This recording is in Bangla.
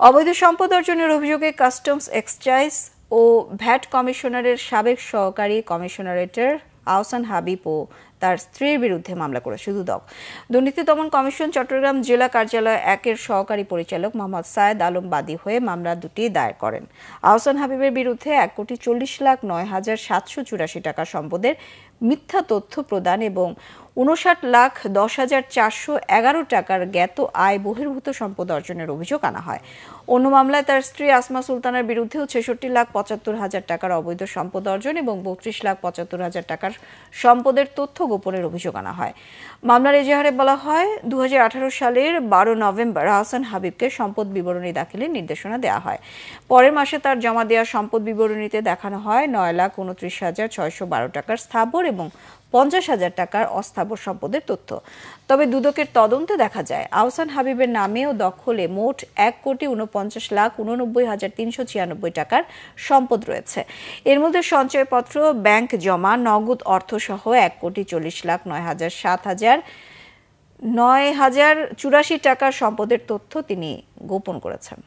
অবৈধ সম্পদ অর্জনের অভিযোগে কাস্টমস, এক্সাইজ ও ভ্যাট কমিশনারের সাবেক সহকারী কমিশনারেটের আহসান হাবিব ও তার স্ত্রীর বিরুদ্ধে মামলা করেছে দুদক। দুর্নীতি দমন কমিশন চট্টগ্রাম জেলা কার্যালয় 1-এর সহকারী পরিচালক মোহাম্মদ সায়েদ আলম বাদী হয়ে মামলা দুটি দায়ের করেন। আহসান হাবিবের বিরুদ্ধে 1,40,09,784 টাকা সম্পদের মিথ্যা তথ্য প্রদান এবং 59,10,411 টাকার জ্ঞাত আয় বহির্ভূত সম্পদ অর্জনের অভিযোগ আনা হয়। অন্য মামলায় তার স্ত্রী আসমা সুলতানার বিরুদ্ধেও 66,75,000 টাকার অবৈধ সম্পদ অর্জন এবং 32,75,000 টাকার সম্পদের তথ্য গোপনের অভিযোগ আনা হয়। মামলার এজাহারে বলা হয়, 2018 সালের 12 নভেম্বর আহসান হাবিবকে সম্পদ বিবরণী দাখিলের নির্দেশনা দেওয়া হয়। পরের মাসে তার জমা দেওয়া সম্পদ বিবরণীতে দেখানো হয় 9,29,612 টাকার স্থাবর এবং 50,000 টাকার অস্থাবর সম্পদের তথ্য। তবে দুদকের তদন্তে দেখা যায় আহসান হাবিবের নামে ও দখলে মোট 1,49,89,396 টাকার সম্পদ রয়েছে। এর মধ্যে সঞ্চয়পত্র, ব্যাংক জমা, নগদ অর্থ সহ 1,40,09,084 টাকার সম্পদের তথ্য তিনি গোপন করেছেন।